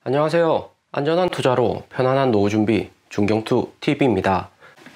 안녕하세요. 안전한 투자로 편안한 노후 준비 중경투 TV입니다.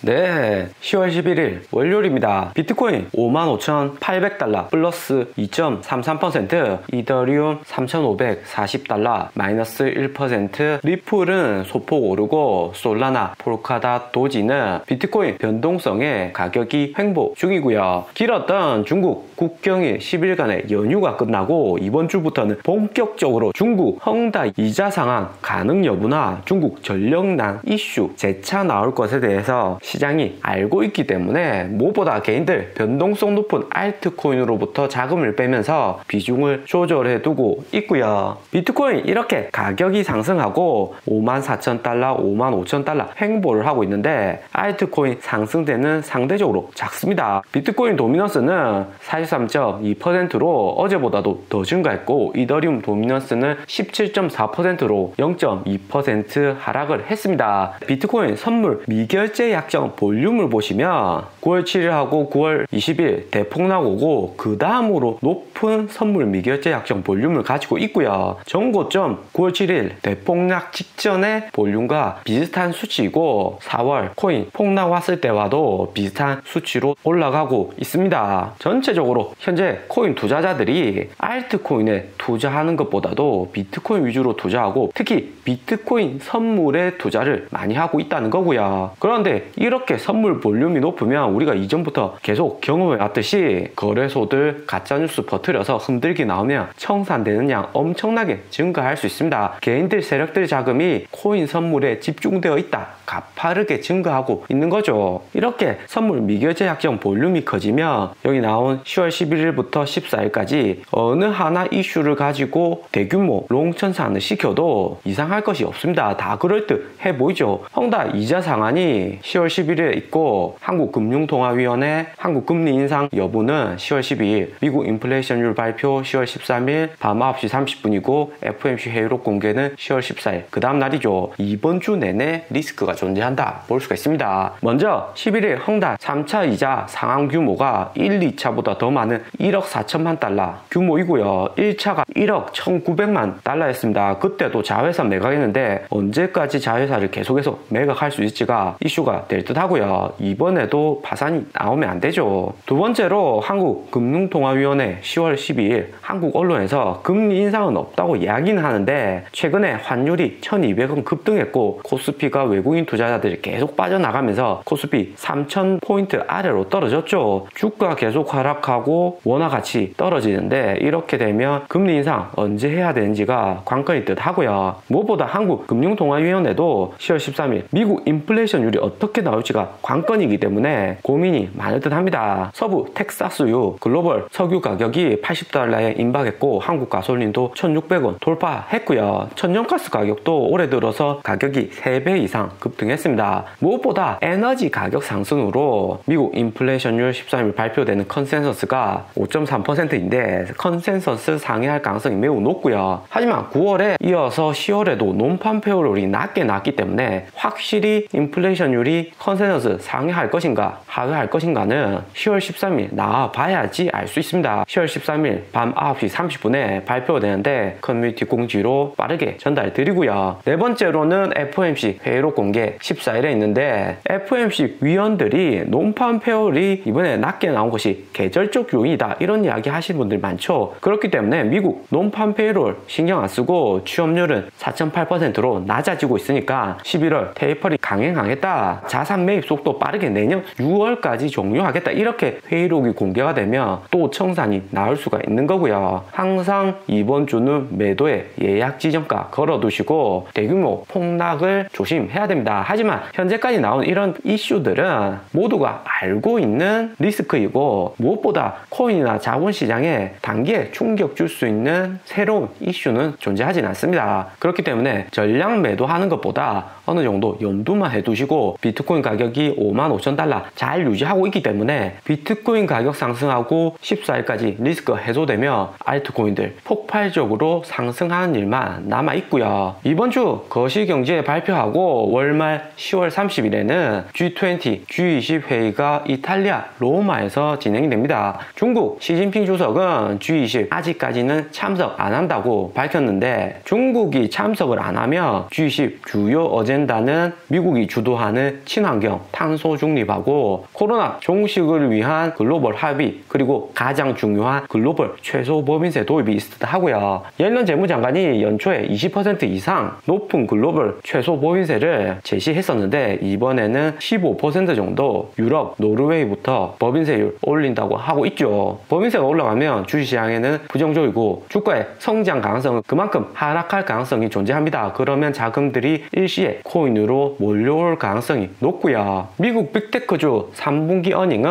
네, 10월 11일 월요일입니다. 비트코인 55,800달러 플러스 2.33%, 이더리움 3,540달러 마이너스 1%, 리플은 소폭 오르고 솔라나, 폴카닷, 도지는 비트코인 변동성에 가격이 횡보 중이고요. 길었던 중국 국경일 10일간의 연휴가 끝나고 이번 주부터는 본격적으로 중국 헝다 이자 상한 가능 여부나 중국 전력난 이슈 재차 나올 것에 대해서 시장이 알고 있기 때문에 무엇보다 개인들 변동성 높은 알트코인으로부터 자금을 빼면서 비중을 조절해 두고 있고요. 비트코인 이렇게 가격이 상승하고 54,000달러, 55,000달러 횡보를 하고 있는데 알트코인 상승세는 상대적으로 작습니다. 비트코인 도미넌스는 43.2%로 어제보다도 더 증가했고 이더리움 도미넌스는 17.4%로 0.2% 하락을 했습니다. 비트코인 선물 미결제 약정 볼륨을 보시면 9월 7일하고 9월 20일 대폭락 오고 그 다음으로 높은 선물 미결제 약정 볼륨을 가지고 있고요. 전고점 9월 7일 대폭락 직전의 볼륨과 비슷한 수치이고 4월 코인 폭락 왔을 때와도 비슷한 수치로 올라가고 있습니다. 전체적으로 현재 코인 투자자들이 알트코인에 투자하는 것보다도 비트코인 위주로 투자하고 특히 비트코인 선물에 투자를 많이 하고 있다는 거고요. 그런데 이렇게 선물 볼륨이 높으면 우리가 이전부터 계속 경험해 왔듯이 거래소들 가짜뉴스 퍼뜨려서 흔들기 나오면 청산되는 양 엄청나게 증가할 수 있습니다. 개인들 세력들 자금이 코인 선물에 집중되어 있다. 가파르게 증가하고 있는 거죠. 이렇게 선물 미결제 약정 볼륨이 커지면 여기 나온 10월 11일부터 14일까지 어느 하나 이슈를 가지고 대규모 롱천산을 시켜도 이상할 것이 없습니다. 다 그럴듯 해 보이죠. 헝다 이자 상한이 10월 11일에 있고 한국금융통화위원회 한국금리 인상 여부는 10월 12일, 미국 인플레이션율 발표 10월 13일 밤 9시 30분이고 FOMC 회의록 공개는 10월 14일 그 다음 날이죠. 이번 주 내내 리스크가 존재한다 볼 수가 있습니다. 먼저 11일 헝다 3차 이자 상한 규모가 1, 2차보다 더 많은 1억 4천만 달러 규모이고요. 1차가 1억 1,900만 달러였습니다. 그때도 자회사 매각했는데 언제까지 자회사를 계속해서 매각할 수 있을지가 이슈가 될 듯 하고요. 이번에도 파산이 나오면 안 되죠. 두 번째로 한국금융통화위원회 10월 12일 한국 언론에서 금리 인상은 없다고 이야기는 하는데 최근에 환율이 1,200원 급등했고 코스피가 외국인 투자자들이 계속 빠져나가면서 코스피 3,000포인트 아래로 떨어졌죠. 주가 계속 하락하고 원화 가치 떨어지는데 이렇게 되면 금리 인상 언제 해야 되는지가 관건일 듯 하고요. 무엇보다 한국금융통화위원회도 10월 13일 미국 인플레이션율이 어떻게 나올지가 관건이기 때문에 고민이 많을 듯 합니다. 서부 텍사스유 글로벌 석유 가격이 80달러에 임박했고 한국 가솔린도 1,600원 돌파했고요. 천연가스 가격도 올해 들어서 가격이 3배 이상 급등했습니다. 무엇보다 에너지 가격 상승으로 미국 인플레이션율 13일 발표되는 컨센서스가 5.3%인데 컨센서스 상회할 가능성이 매우 높고요. 하지만 9월에 이어서 10월에도 논판페어롤이 낮게 나왔기 때문에 확실히 인플레이션율이 컨센서스 상회할 것인가 하회할 것인가는 10월 13일 나와봐야지 알 수 있습니다. 10월 13일 밤 9시 30분에 발표되는데 커뮤니티 공지로 빠르게 전달 드리고요. 네 번째로는 FOMC 회의록 공개 14일에 있는데 FOMC 위원들이 논판 페어롤이 이번에 낮게 나온 것이 계절적 요인이다 이런 이야기 하시는 분들 많죠. 그렇기 때문에 미국 논판 페어롤 신경 안 쓰고 취업률은 4.8%로 낮아지고 있으니까 11월 테이퍼링 강행하겠다. 자산 매입 속도 빠르게 내년 6월까지 종료하겠다. 이렇게 회의록이 공개가 되면 또 청산이 나올 수가 있는 거고요. 항상 이번 주는 매도에 예약 지정가 걸어두시고 대규모 폭락을 조심해야 됩니다. 하지만 현재까지 나온 이런 이슈들은 모두가 알고 있는 리스크이고 무엇보다 코인이나 자본시장에 단기에 충격 줄 수 있는 새로운 이슈는 존재하진 않습니다. 그렇기 때문에 전량 매도하는 것보다 어느 정도 염두만 해두시고 비트코인 가격이 55,000달러 잘 유지하고 있기 때문에 비트코인 가격 상승하고 14일까지 리스크가 해소되며 알트코인들 폭발적으로 상승하는 일만 남아있고요. 이번 주 거시경제 발표하고 월말 10월 30일에는 G20, G20 회의가 이탈리아 로마에서 진행이 됩니다. 중국 시진핑 주석은 G20 아직까지는 참석 안 한다고 밝혔는데 중국이 참석을 안 하면 G20 주요 어젠다는 미국이 주도하는 친환경, 탄소 중립하고 코로나 종식을 위한 글로벌 합의 그리고 가장 중요한 글로벌 최소 법인세 도입이 있었다 하고요. 옐런 재무장관이 연초에 20% 이상 높은 글로벌 최소 법인세를 제시했었는데 이번에는 15% 정도 유럽, 노르웨이부터 법인세율 올린다고 하고 있죠. 법인세가 올라가면 주식시장에는 부정적이고 주가의 성장 가능성은 그만큼 하락할 가능성이 존재합니다. 그러면 자금들이 일시에 코인으로 몰려올 가능성이 높고요. 미국 빅테크주 3분기 어닝은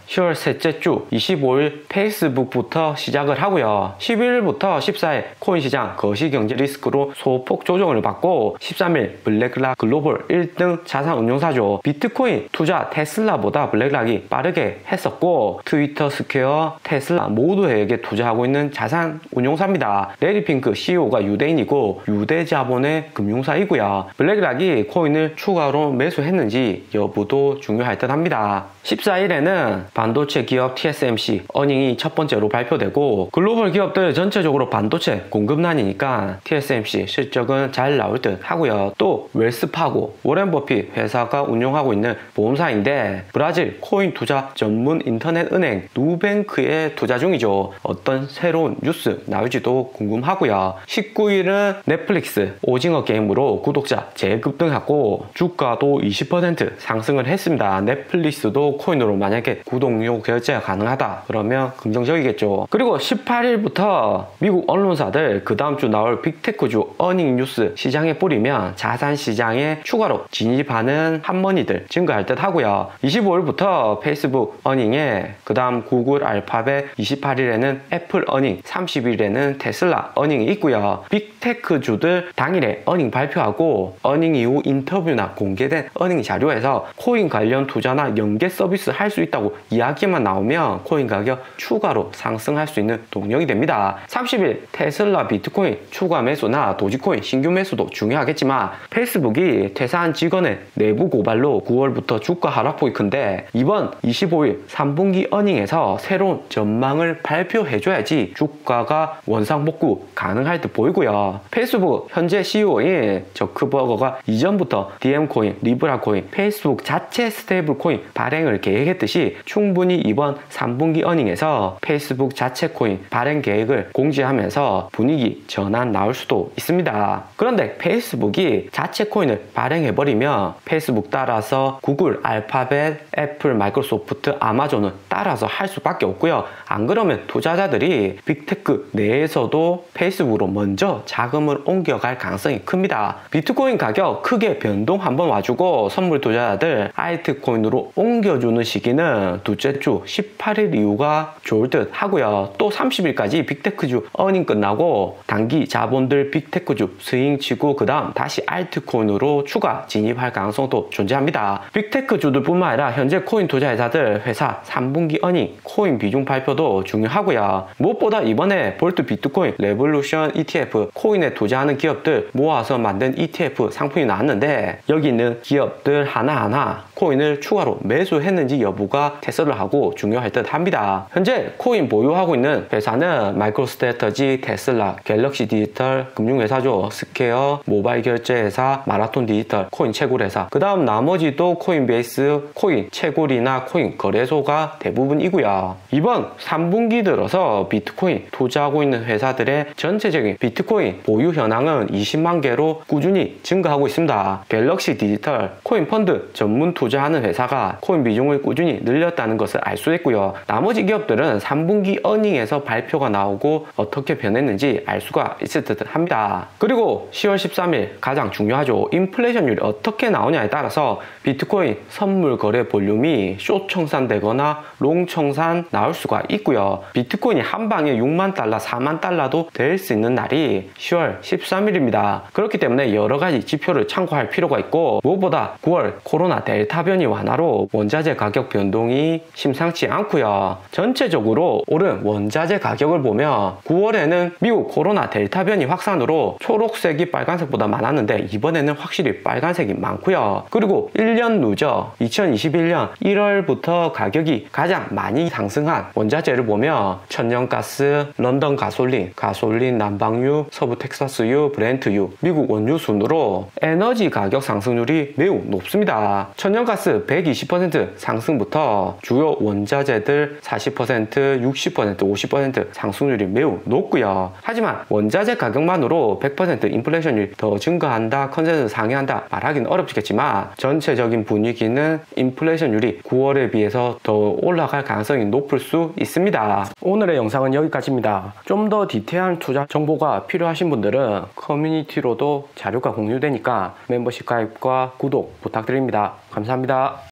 10월 셋째 주 25일 페이스북부터 시작을 하고요. 11일부터 14일 코인 시장 거시경제 리스크로 소폭 조정을 받고 13일 블랙락 글로벌 1등 자산 운용사죠. 비트코인 투자 테슬라보다 블랙락이 빠르게 했었고 트위터, 스퀘어, 테슬라 모두에게 투자하고 있는 자산 운용사입니다. 레리 핑크 CEO가 유대인이고 유대 자본의 금융사이고요. 블랙락이 코인을 추가로 매수했는지 여부도 중요할 듯 합니다. 14일에는 반도체 기업 TSMC 어닝이 첫 번째로 발표되고 글로벌 기업들 전체적으로 반도체 공급난이니까 TSMC 실적은 잘 나올 듯 하고요. 또 웰스파고 워렌 버핏 회사가 운영하고 있는 보험사인데 브라질 코인 투자 전문 인터넷 은행 누뱅크에 투자 중이죠. 어떤 새로운 뉴스 나올지도 궁금하고요. 19일은 넷플릭스 오징어 게임으로 구독자 재급등하고 주가도 20% 상승을 했습니다. 넷플릭스도 코인으로 만약에 구독료 결제가 가능하다 그러면 긍정적이겠죠. 그리고 18일부터 미국 언론사들 그 다음 주 나올 빅테크주 어닝 뉴스 시장에 뿌리면 자산 시장에 추가로 진입하는 한머니들 증가할 듯 하고요. 25일부터 페이스북 어닝에 그 다음 구글, 알파벳, 28일에는 애플 어닝, 30일에는 테슬라 어닝이 있고요. 빅테크주들 당일에 어닝 발표하고 어닝 이후 인터뷰나 공개된 어닝 자료에서 코인 관련 투자나 연계 서비스 할 수 있다고 이야기만 나오면 코인 가격 추가로 상승할 수 있는 동력이 됩니다. 30일 테슬라 비트코인 추가 매수나 도지코인 신규 매수도 중요하겠지만 페이스북이 퇴사한 직원의 내부 고발로 9월부터 주가 하락폭이 큰데 이번 25일 3분기 어닝에서 새로운 전망을 발표해줘야지 주가가 원상복구 가능할 듯 보이고요. 페이스북 현재 CEO인 저크버거가 이전부터 DM코인, 리브라코인, 페이스북 자체 스테이블코인 발행을 계획했듯이 충분히 이번 3분기 어닝에서 페이스북 자체 코인 발행 계획을 공지하면서 분위기 전환 나올 수도 있습니다. 그런데 페이스북이 자체 코인을 발행해버리면 페이스북 따라서 구글, 알파벳, 애플, 마이크로소프트, 아마존은 따라서 할 수밖에 없고요. 안 그러면 투자자들이 빅테크 내에서도 페이스북으로 먼저 자금을 옮겨갈 가능성이 큽니다. 비트코인 가격 크게 변동 한번 와주고 선물 투자자들 알트코인으로 옮겨주는 시기는 둘째 주 18일 이후가 좋을 듯 하고요. 또 30일까지 빅테크주 어닝 끝나고 단기 자본들 빅테크주 스윙치고 그 다음 다시 알트코인으로 추가 진입할 가능성도 존재합니다. 빅테크주들 뿐만 아니라 현재 코인 투자회사들 회사 3분기 어닝 코인 비중 발표도 중요하고요. 무엇보다 이번에 볼트 비트코인 레볼루션 ETF 코인에 투자하는 기업들 모아서 만든 ETF 상품이 나왔는데 여기 있는 기업들 하나하나 코인을 추가로 매수했는지 여부가 테슬라하고 중요할 듯 합니다. 현재 코인 보유하고 있는 회사는 마이크로스트래터지, 테슬라, 갤럭시 디지털, 금융회사죠. 스퀘어, 모바일 결제회사, 마라톤 디지털, 코인 채굴 회사. 그 다음 나머지도 코인베이스, 코인 채굴이나 코인 거래소가 대부분이고요. 이번 3분기 들어서 비트코인 투자하고 있는 회사들의 전체적인 비트코인 보유 현황은 20만 개로 꾸준히 증가하고 있습니다. 갤럭시 디지털, 코인 펀드 전문 투자하는 회사가 코인 비중을 꾸준히 늘렸다는 것을 알 수 있고요. 나머지 기업들은 3분기 어닝에서 발표가 나오고 어떻게 변했는지 알 수가 있을 듯 합니다. 그리고 10월 13일 가장 중요하죠. 인플레이션율이 어떻게 나오냐에 따라서 비트코인 선물 거래 볼륨이 숏 청산되거나 롱 청산 나올 수가 있고요. 비트코인이 한 방에 6만 달러, 4만 달러도 될 수 있는 날이 10월 13일입니다. 그렇기 때문에 여러 가지 지표를 지표를 참고할 필요가 있고, 무엇보다 9월 코로나 델타 변이 완화로 원자재 가격 변동이 심상치 않고요. 전체적으로 오른 원자재 가격을 보면 9월에는 미국 코로나 델타 변이 확산으로 초록색이 빨간색보다 많았는데 이번에는 확실히 빨간색이 많고요. 그리고 1년 누적 2021년 1월부터 가격이 가장 많이 상승한 원자재를 보면 천연가스, 런던 가솔린, 난방유, 서부 텍사스유, 브렌트유, 미국 원유 순으로 에너지 가격 상승률이 매우 높습니다. 천연가스 120% 상승부터 주요 원자재들 40%, 60%, 50% 상승률이 매우 높고요. 하지만 원자재 가격만으로 100% 인플레이션이 더 증가한다, 컨센서스 상회한다 말하기는 어렵겠지만 전체적인 분위기는 인플레이션율이 9월에 비해서 더 올라갈 가능성이 높을 수 있습니다. 오늘의 영상은 여기까지입니다. 좀 더 디테일한 투자 정보가 필요하신 분들은 커뮤니티로도 자료가 공유되니까 멤버십 가입과 구독 부탁드립니다. 감사합니다.